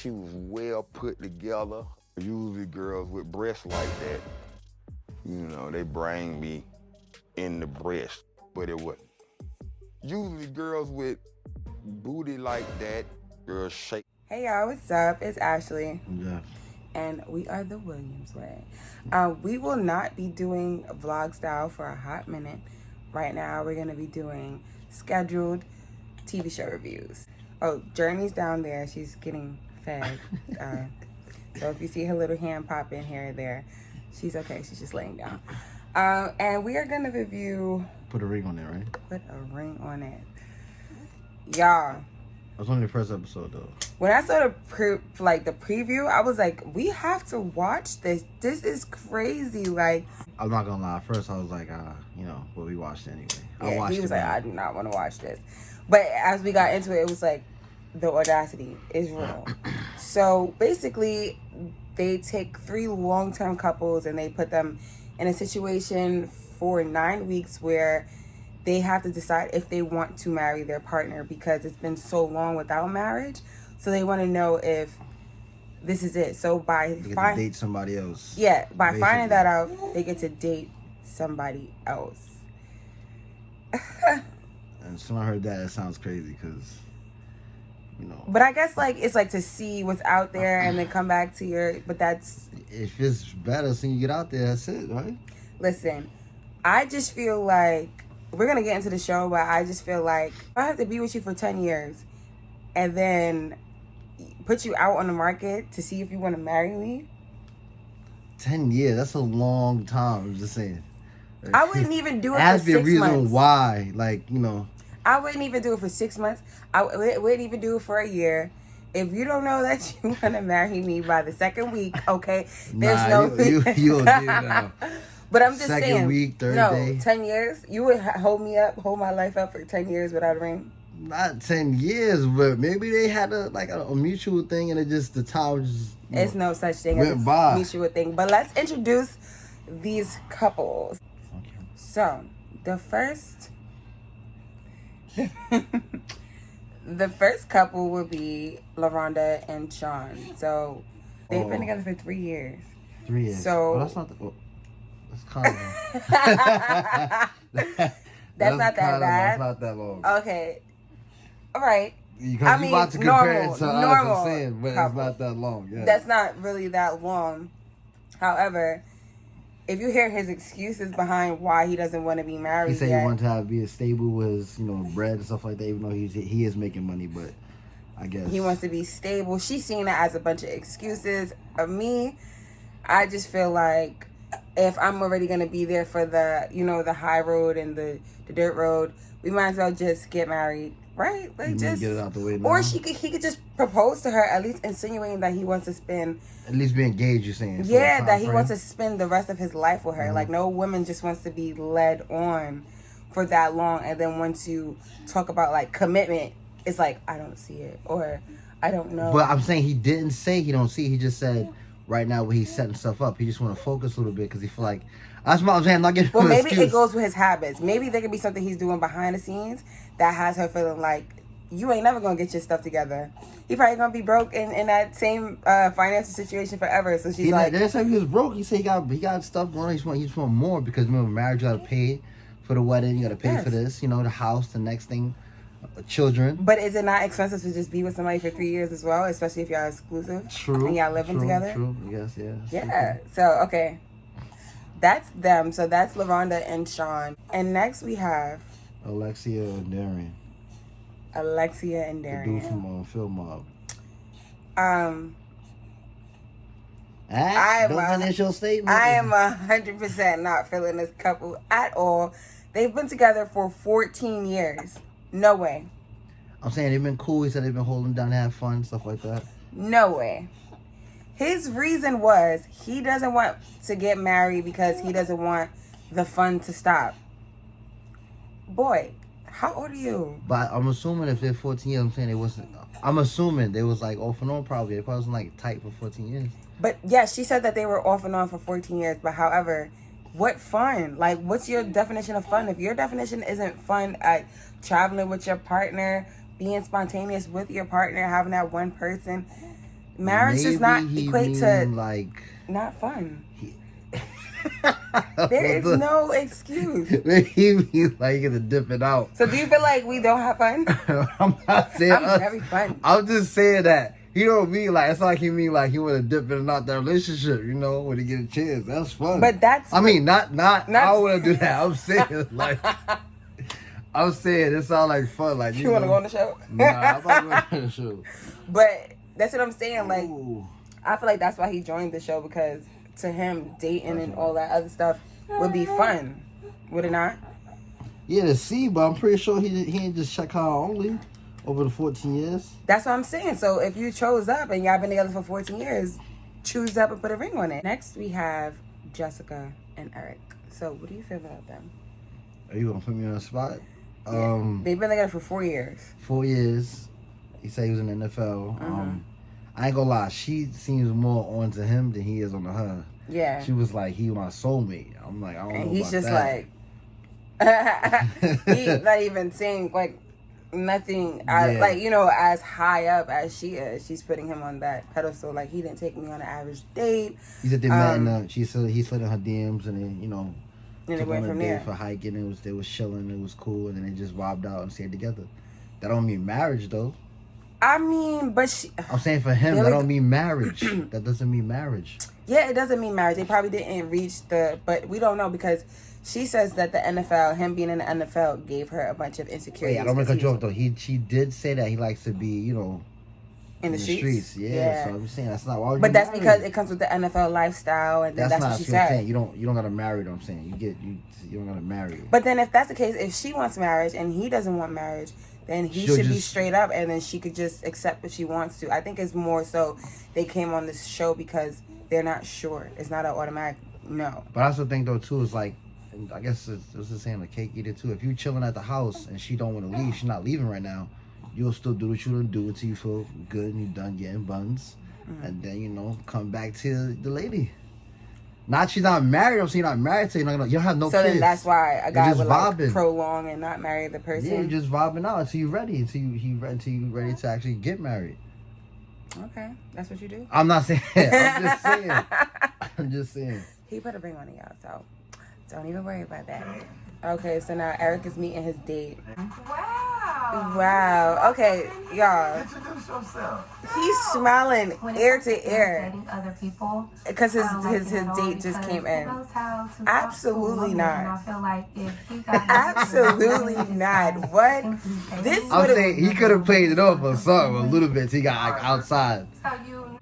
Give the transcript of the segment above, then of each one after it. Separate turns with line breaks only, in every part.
she was well put together. Usually girls with breasts like that, they bring me in the breast, but it wasn't. Usually girls with booty like that, girls shake.
Hey y'all, what's up? It's Ashley.
Yeah.
And we are the Williams way. We will not be doing vlog style for a hot minute. Right now, we're going to be doing scheduled TV show reviews. Oh, Journey's down there. She's getting fed. So if you see her little hand pop in here or there, she's okay. She's just laying down. And we are going to review...
Put a ring on it, right?
Put a ring on it. Y'all.
It was only the first episode, though.
When I saw the preview, I was like, we have to watch this. This is crazy. Like,
I'm not gonna lie. At first, I was like, but we watched it anyway.
Yeah, he was like, I do not want to watch this. But as we got into it, it was like, the audacity is real. So basically, they take 3 long-term couples and they put them in a situation for 9 weeks where they have to decide if they want to marry their partner because it's been so long without marriage. So they want to know if this is it. So by
they get to date somebody else.
Yeah, by
basically.
finding that out, they get to date somebody else.
And when I heard that, it sounds crazy because,
But I guess it's like to see what's out there and then come back to your. But that's.
If it's better, so you get out there, that's it, right?
Listen, I just feel like. We're going to get into the show, but I just feel like I have to be with you for 10 years and then put you out on the market to see if you want to marry me.
10 years, that's a long time. I'm just saying.
I wouldn't even do it
for 6 months. It has to be a reason why,
I wouldn't even do it for 6 months. I wouldn't even do it for a year. If you don't know that you want to marry me by the second week, okay, there's no...
You'll do now.
But I'm just saying.
Second week, third day.
10 years? You would hold my life up for 10 years without a ring?
Not 10 years, but maybe they had a mutual thing and the time just...
It's no such thing as a mutual thing. But let's introduce these couples.
Okay.
So, the first... the first couple would be LaRonda and Sean. So, they've been together for 3 years.
3 years.
So...
that's not the... That's kind of...
That's not that bad.
That's not that long.
Okay. All right.
Because you about to compare it to
normal
us, I'm saying, but
couple.
It's not that long. Yeah.
That's not really that long. However, if you hear his excuses behind why he doesn't want to be married,
he said he wanted to be stable with his, bread and stuff like that. Even though he is making money, but I guess
he wants to be stable. She's seeing it as a bunch of excuses. Of me, I just feel like if I'm already gonna be there for the, the high road and the dirt road, we might as well just get married. Right? Like just
get it out the way now.
Or he could just propose to her, at least insinuating that he wants to spend
at least be engaged, you're saying.
Yeah, that he wants to spend the rest of his life with her. Mm-hmm. Like no woman just wants to be led on for that long, and then once you talk about commitment, it's like I don't see it or I don't know.
But I'm saying he didn't say he don't see it, he just said right now when he's setting stuff up, he just want to focus a little bit because he feel like that's what I'm saying. I'm not getting
maybe it goes with his habits. Maybe there could be something he's doing behind the scenes that has her feeling like you ain't never gonna get your stuff together. He probably gonna be broke in that same financial situation forever. So she's like,
"That's how he was broke." He said he got stuff going on. He just want more because remember, marriage you gotta pay for the wedding, you gotta pay for this, the house, the next thing, children.
But is it not expensive to just be with somebody for 3 years as well, especially if y'all exclusive?
True.
And y'all living together.
True. Yes. Yeah.
Yeah. So okay. That's them. So that's LaRonda and Sean. And next we have...
Alexia and Darian.
Alexia and Darian.
The dude from Film Mob. Initial statement.
I am 100% not feeling this couple at all. They've been together for 14 years. No way.
I'm saying they've been cool. He said they've been holding down to have fun, stuff like that.
No way. His reason was he doesn't want to get married because he doesn't want the fun to stop. Boy, how old are you?
But I'm assuming if they're 14 years, I'm assuming they was off and on probably. They probably wasn't tight for 14 years.
But yeah, she said that they were off and on for 14 years. But however, what fun? What's your definition of fun? If your definition isn't fun at traveling with your partner, being spontaneous with your partner, having that one person, Marriage does not equate to
like
not fun. There is no excuse.
He mean like you're gonna dip it out.
So do you feel like we don't have fun?
I'm not saying
I'm very fun.
I'm just saying that. He don't mean like, it's like he mean like he want to dip in and out that relationship, you know, when he get a chance. That's fun.
But that's...
I mean, not I don't want to do that. I'm saying, like, I'm saying it sounds like fun. Like,
you want to go on the show?
Nah, I'm not going on the show.
But that's what I'm saying. Like,
Ooh.
I feel like that's why he joined the show, because to him, dating and all that other stuff would be fun. Would it not?
Yeah, to see, but I'm pretty sure he ain't just check her only over the 14 years.
That's what I'm saying. So if you chose up and y'all been together for 14 years, choose up and put a ring on it. Next, we have Jessica and Eric. So what do you feel about them?
Are you gonna put me on the spot?
Yeah. They've been together for 4 years.
4 years. He said he was in the NFL. I ain't gonna lie, she seems more on to him than he is on to her.
Yeah.
She was like, he my soulmate. I'm like, I don't know about that.
He's just like, he's not even saying like nothing, like, you know, as high up as she is. She's putting him on that pedestal. Like, he didn't take me on an average date.
He said they met in he slid in her DMs and then, you know,
and
took
went
on a
from
date
there
for hiking. They was chilling, it was cool, and then they just vibed out and stayed together. That don't mean marriage though.
I mean, but
I'm saying for him, that don't mean marriage. That doesn't mean marriage.
Yeah, it doesn't mean marriage. They probably didn't reach but we don't know, because she says that the NFL, him being in the NFL, gave her a bunch of insecurities.
Wait, I don't want to cut you off though. She did say that he likes to be, you know,
in the streets.
Yeah, so I'm saying that's not why.
But that's because it comes with the NFL lifestyle, and then that's what she said.
Saying. You don't gotta marry them. I'm saying you don't gotta marry.
But then if that's the case, if she wants marriage and he doesn't want marriage, then he should be straight up, and then she could just accept if she wants to. I think it's more so they came on this show because they're not sure. It's not an automatic no.
But I also think though too is like, I guess it's the same like cake eater too. If you chilling at the house and she don't want to leave, she's not leaving right now. You'll still do what you want to do until you feel good and you're done getting buns, and then you know come back to the lady. Not she's not married. I'm saying you're not married to you. You don't have no kids.
So then that's why a guy would
vibing.
Like prolong and not marry the person.
Yeah, you're just vibing out until you're ready. Until you're ready to actually get married.
Okay, that's what you do.
I'm not saying. I'm just saying. I'm just saying.
He put a ring on it, y'all. So don't even worry about that. Okay, so now Eric is meeting his date. Wow. Okay, y'all.
Introduce yourself.
He's smiling ear to ear
Other people,
because his date just came in. Absolutely not.
I feel like if he got
absolutely not. What? This
I'm saying he could have played it off or something a little bit. So he got like outside.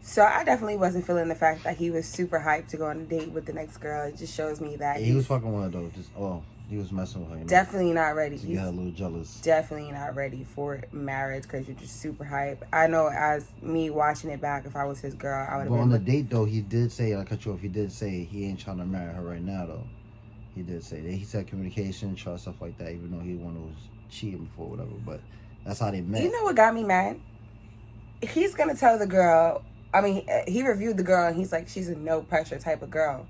So I definitely wasn't feeling the fact that he was super hyped to go on a date with the next girl. It just shows me that
he was fucking with her though. He was messing with her. You know?
Definitely not ready.
So you got a little jealous.
Definitely not ready for marriage because you're just super hype. I know as me watching it back, if I was his girl, I would have been.
But on the date though, he did say, I cut you off, he did say he ain't trying to marry her right now though. He did say that. He said communication, trust, stuff like that, even though he one was cheating before, whatever. But that's how they met.
You know what got me mad? He's going to tell the girl, I mean, he reviewed the girl and he's like, she's a no pressure type of girl.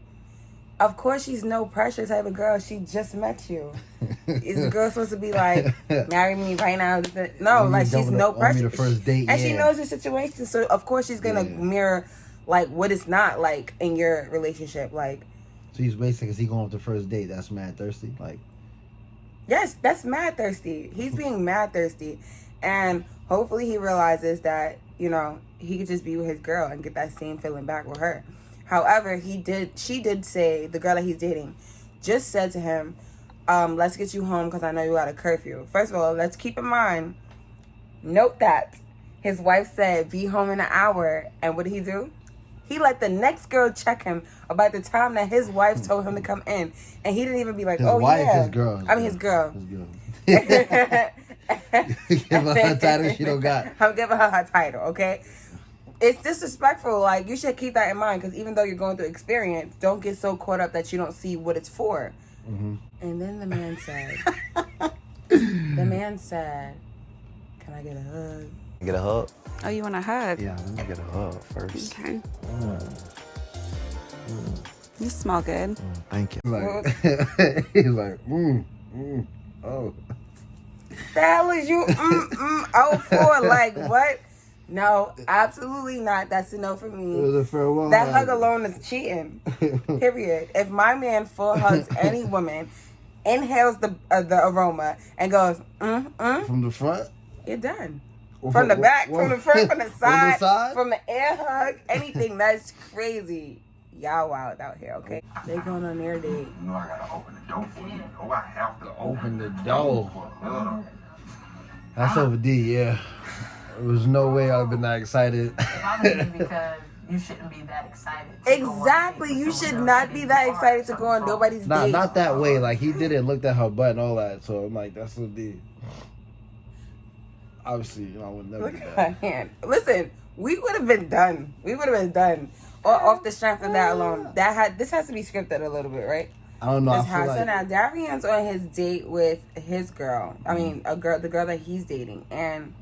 Of course she's no pressure type of girl. She just met you. Is the girl supposed to be like, marry me right now? No, like she's no pressure.
The first date,
and she knows the situation. So of course she's going to mirror like what it's not like in your relationship. Like,
so he's basically, is he going off the first date? That's mad thirsty? Like,
yes, that's mad thirsty. He's being mad thirsty. And hopefully he realizes that, you know, he could just be with his girl and get that same feeling back with her. However, she did say, the girl that he's dating, just said to him, let's get you home because I know you got a curfew. First of all, let's keep in mind, note that his wife said, be home in an hour. And what did he do? He let the next girl check him about the time that his wife told him to come in. And he didn't even be like, his wife,
his girl.
His girl.
Give her her title she don't got.
I'm giving her her title, okay? It's disrespectful. Like, you should keep that in mind because even though you're going through experience, don't get so caught up that you don't see what it's for. Mm-hmm. And then the man said, can I get a hug?
Get a hug?
Oh, you want a hug?
Yeah, let me get a hug first.
Okay. You smell good.
Thank you.
He's like, oh.
The hell is you oh for? Like, what? No, absolutely not. That's a no for
It
me.
was a farewell.
That hug alone is cheating. Period. If my man full hugs any woman, inhales the aroma, and goes,
From the front?
you're done. From the back, from the front, from the side, from the air hug, anything. That's crazy. Y'all wild out here, okay? They going on their date.
You know I gotta open the door for you. Oh, I have to
Open the door.
door.
That's over D, yeah. There was no way I'd have been that excited.
Probably because you shouldn't be that excited.
Exactly. You should not be that excited to go on nobody's
Nah,
date.
not that way. Like, he didn't look at her butt and all that. So I'm like, that's what D. Obviously, you know, I would never
Look
do
at
that.
her hand. Listen, we would have been done. Off the strength of that alone. This has to be scripted a little bit, right?
I don't know. I
This
feel
has,
like
so now Darian's on his date with his girl. I mean, the girl that he's dating, and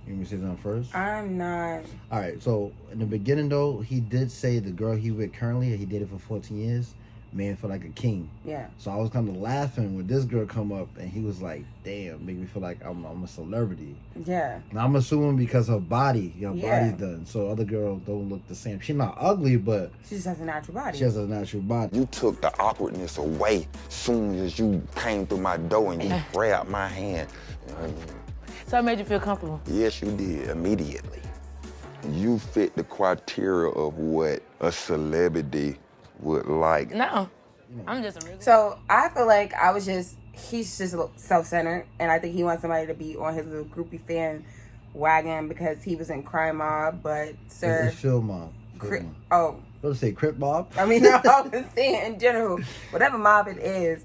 you want me to say something first?
I'm not.
All right. So in the beginning, though, he did say the girl he with currently, he dated for 14 years, made him feel like a king.
Yeah.
So I was kind of laughing when this girl come up, and he was like, "Damn, make me feel like I'm a celebrity."
Yeah.
Now I'm assuming because her body,
Yeah.
body's done. So other girls don't look the same. She's not ugly, but
She just has a natural body.
she has a natural body.
You took the awkwardness away soon as you came through my door and you grabbed my hand.
So it made you feel comfortable?
Yes, you did, immediately. You fit the criteria of what a celebrity would like.
No. I'm just a regular.
So I feel like he's just self-centered, and I think he wants somebody to be on his little groupie fan wagon because he was in Crime Mob, but sir,
It's Phil Mob.
oh,
Let's say Crip Mob.
I mean, no, I was saying in general, whatever mob it is,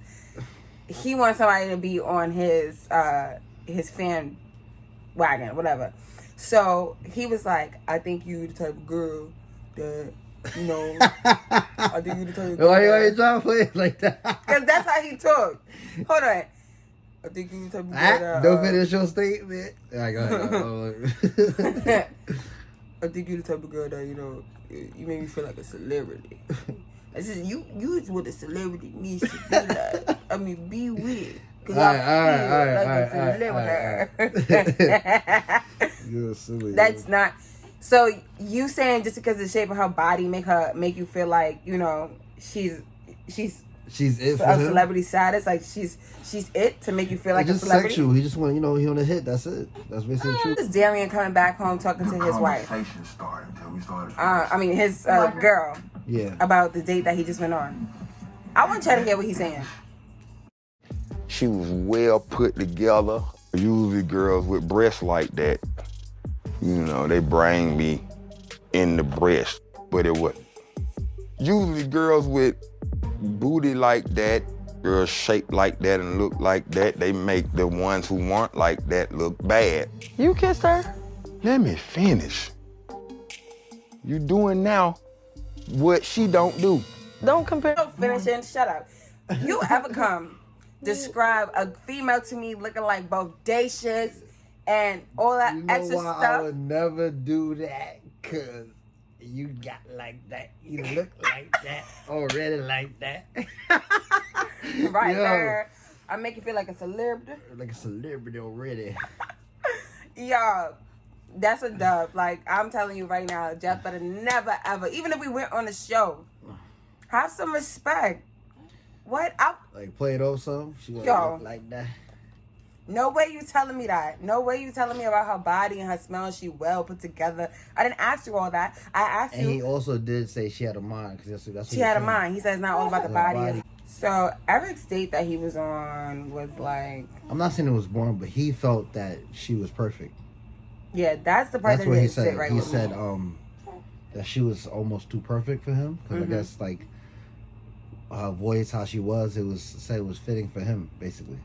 he wants somebody to be on his fan wagon, whatever. So he was like, I think you the type of girl that, you know, I think you the type of girl.
Why you trying to play it like that?
Because that's how he talked. Hold on. I think you the type of girl that,
Don't finish your statement. All right, go ahead.
I think you the type of girl that, you know, you make me feel like a celebrity. I said, you is what a celebrity needs to be like. I mean, be with. Cause
All right,
I feel like a celebrity.
You're silly.
That's not. So you saying just because of the shape of her body make you feel like, you know, she's
it for
a
him.
celebrity status, like she's it to make you feel like
It's
a
just
celebrity.
sexual. He just want, you know, he on a hit. That's it. That's basically true.
This Darian coming back home talking to his wife.
Conversation started until we started.
I mean his girl
Yeah.
about the date that he just went on. I want you to hear what he's saying.
She was well put together. Usually girls with breasts like that, you know, they bring me in the breast, but it wasn't. Usually girls with booty like that, girls shaped like that and look like that, they make the ones who weren't like that look bad.
You kissed her?
Let me finish. You doing now what she don't do.
Don't compare.
Finishing, shut up. You ever come describe a female to me looking like bodacious and all that
You know
extra
why I
stuff?
would never do that? Cause you got like that. You look like that. Already like that.
Right
Yo.
there. I make you feel like a celebrity.
Like a celebrity already.
Y'all, that's a dub. Like, I'm telling you right now, Jeff better never, ever, even if we went on the show, have some respect. What?
Like play it off some. She gonna
Yo.
look like that.
No way you telling me that. No way you telling me about her body and her smell. She well put together. I didn't ask you all that. I asked
And he
you.
also did say she had a mind. Cause that's what
She had a
he's saying.
mind. He says it's not all about the
Yeah,
body.
body.
So Eric's date that he was on was like,
I'm not saying it was boring, but he felt that she was perfect.
yeah, that's the part
That's
that
what he
didn't
said.
sit right
He
with
said
me.
that she was almost too perfect for him. Because I guess like her voice, how she was, it was fitting for him, basically.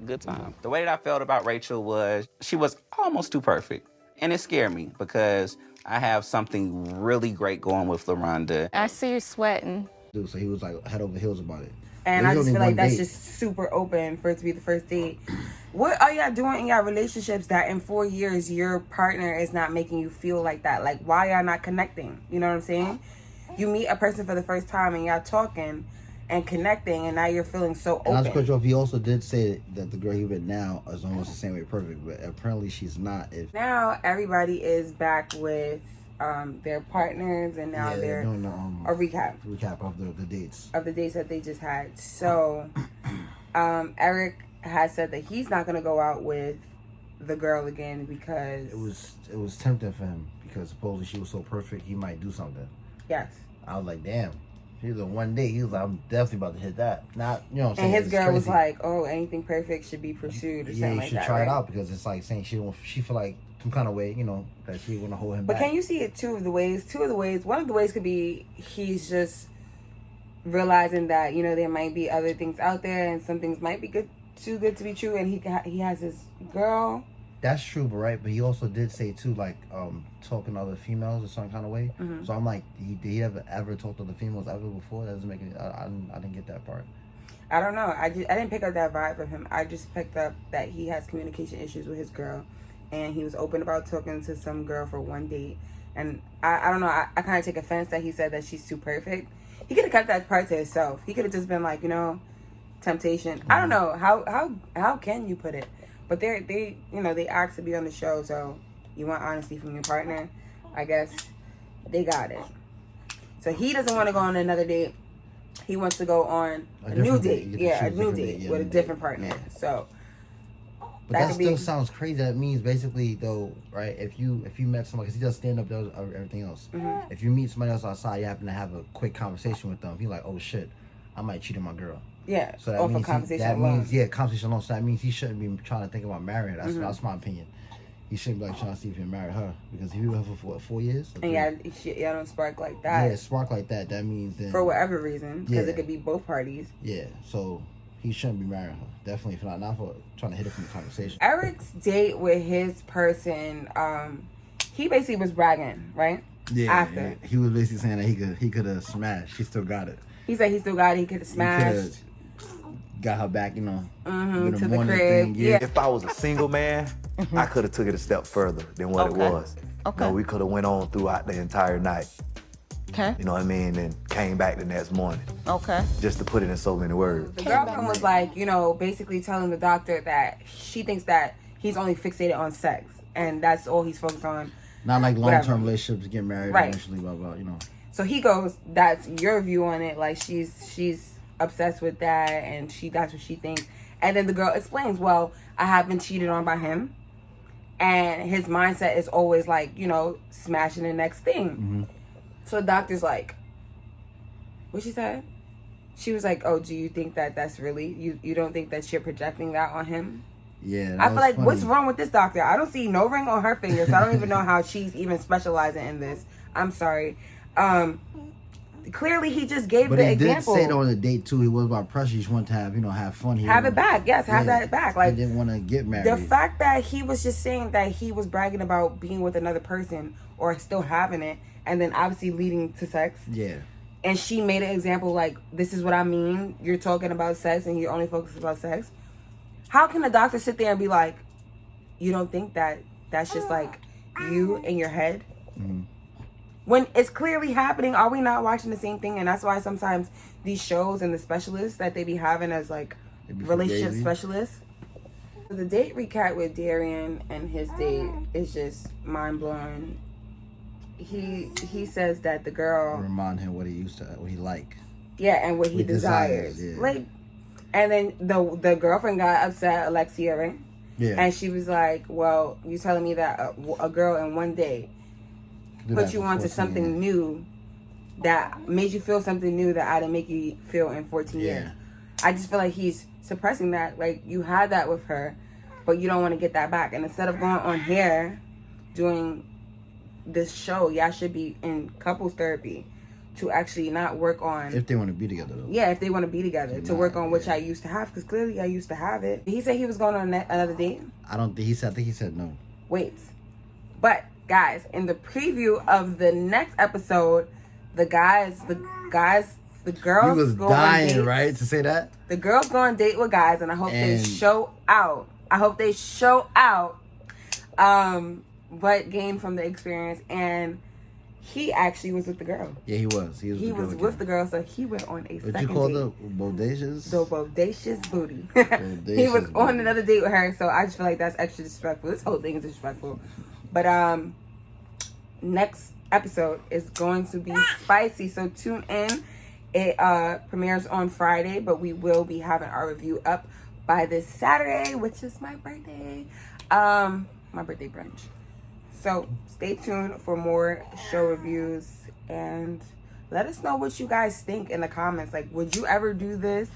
Good time. The way that I felt about Rachel was she was almost too perfect. And it scared me because I have something really great going with LaRonda.
I see you sweating.
Dude, so he was like head over heels about it.
And
It
I
was
just
only
feel like
one
that's
date.
just super open for it to be the first date. What are y'all doing in y'all relationships that in 4 years your partner is not making you feel like that? Like, why y'all not connecting? You know what I'm saying? You meet a person for the first time and y'all talking, and connecting, and now you're feeling so
And I was
open.
quite sure if he also did say that the girl he with now is almost the same way perfect, but apparently she's not. If
Now everybody is back with their partners, and now they're
doing
a recap
of the dates.
of the dates that they just had. So Eric has said that he's not going to go out with the girl again because
It was tempting for him because supposedly she was so perfect he might do something.
yes.
I was like, damn. He was on one day. He was like, I'm definitely about to hit that. Not, you know what I'm
And
saying?
his
It's
girl was
crazy.
like, "Oh, anything perfect should be pursued," or
Yeah,
something
you
like
should
that.
try
right?
it out because it's like saying she feel like some kind of way, you know, that she want to hold him
But
back.
can you see it two of the ways? One of the ways could be he's just realizing that, you know, there might be other things out there and some things might be too good to be true, and he has his girl.
That's true, but he also did say too, like talking to other females in some kind of way.
Mm-hmm.
So I'm like, did he ever talk to other females ever before? That doesn't make it. I didn't get that part.
I don't know. I didn't pick up that vibe from him. I just picked up that he has communication issues with his girl, and he was open about talking to some girl for one date. And I don't know. I kind of take offense that he said that she's too perfect. He could have kept that part to himself. He could have just been like, you know, temptation. I don't know how can you put it, but they you know, they asked to be on the show, so you want honesty from your partner. I guess they got it. So he doesn't want to go on another date. He wants to go on a new date. Yeah, a new date with a different partner.
Yeah.
So
But that still sounds crazy. That means basically, though, right? If you met somebody, because he does stand up, does everything else.
Mm-hmm.
If you meet somebody else outside, you happen to have a quick conversation with them. He's like, oh shit, I might cheat on my girl.
yeah,
So that
off a
means
conversation alone.
conversation alone. So that means he shouldn't be trying to think about marrying her. That's my opinion. He shouldn't be like trying to see if he can marry her because if he was with her for what, 4 years.
And yeah, don't spark like that.
Yeah, spark like that. That means then
For whatever reason, because
Yeah.
it could be both parties.
Yeah, so he shouldn't be marrying her. Definitely, if not for trying to hit it from the conversation.
Eric's date with his person, he basically was bragging, right?
Yeah,
After.
he was basically saying that he could have smashed. He still got it.
He said he still got it. He could have
He
smashed.
coulda got her back, you know. with
To the
morning
crib. Yeah.
If I was a single man, I could have took it a step further than what it was.
Okay.
You know, we could have went on throughout the entire night.
Okay.
You know what I mean? And came back the next morning.
Okay.
Just to put it in so many words.
The girlfriend was like, you know, basically telling the doctor that she thinks that he's only fixated on sex, and that's all he's focused on.
Not like
Whatever.
long-term relationships, get married
Right.
eventually, blah, blah, you know.
So he goes, that's your view on it. Like she's obsessed with that, and that's what she thinks. And then the girl explains, well, I have been cheated on by him, and his mindset is always like, you know, smashing the next thing.
Mm-hmm.
So the doctor's like, what she said? She was like, oh, do you think that that's really, you don't think that you're projecting that on him?
Yeah,
I feel like, what's wrong with this doctor? I don't see no ring on her finger, so I don't even know how she's even specializing in this. I'm sorry. Clearly, he just gave
But
the
he
example.
did say that on the date too. He was about pressure. He just wanted to have fun.
Have it back. Yes, have that back. Like,
he didn't want to get married.
the fact that he was just saying that he was bragging about being with another person or still having it, and then obviously leading to sex.
Yeah.
And she made an example like, this is what I mean. You're talking about sex and you're only focused about sex. How can a doctor sit there and be like, you don't think that that's just like you in your head?
Mm-hmm.
When it's clearly happening, are we not watching the same thing? And that's why sometimes these shows and the specialists that they be having as like relationship
fugazi.
specialists. The date recap with Darian and his date is just mind blowing. He says that the girl,
Remind him what he like.
yeah, and what he desires.
yeah.
Like, and then the girlfriend got upset, Alexia, right?
Yeah.
And she was like, well, you telling me that a girl in one day
Do
put
that
you
for
onto
14
something
years.
new that made you feel something new that I didn't make you feel in 14 years. I just feel like he's suppressing that. Like, you had that with her, but you don't want to get that back. And instead of going on here doing this show, y'all should be in couples therapy to actually not work on,
If they want to be together, though.
yeah, if they want to be together, to work on what y'all used to have, because clearly y'all used to have it. He said he was going on another date.
I don't think I think he said no.
Wait. But guys, in the preview of the next episode, the girls
He was
go on
dying,
dates.
right, to say that.
The girls go on date with guys, and I hope they
And-
show out. what gain from the experience. And he actually was with the girl.
Yeah, he was. He was
with the girl, so he went on a
What
second
you call
date.
the bodacious?
The bodacious booty.
Bodacious
He was on
booty.
another date with her, so I just feel like that's extra disrespectful. This whole thing is disrespectful. But next episode is going to be spicy, so tune in. It premieres on Friday, but we will be having our review up by this Saturday, which is my birthday. My birthday brunch. So stay tuned for more show reviews and let us know what you guys think in the comments. Like, would you ever do this?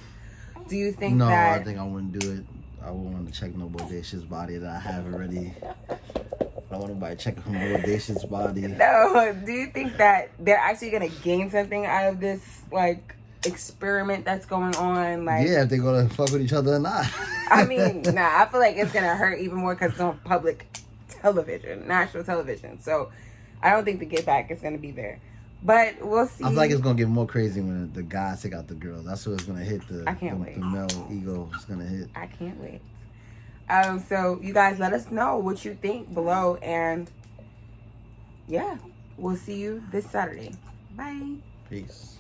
Do you think
No,
that...
I think I wouldn't do it. I wouldn't want to check no bodacious body that I have already. I don't want nobody checking my bodacious body.
No, do you think that they're actually gonna gain something out of this, like, experiment that's going on? Like,
Yeah, if they're gonna fuck with each other or not.
I mean, nah, I feel like it's gonna hurt even more because it's on public television, national television. So I don't think the get back is gonna be there. But we'll see.
I feel like it's gonna get more crazy when the guys take out the girls. That's what it's gonna hit.
I can't wait.
The male ego is gonna hit.
I can't wait. So you guys let us know what you think below, and yeah, we'll see you this Saturday. Bye.
Peace.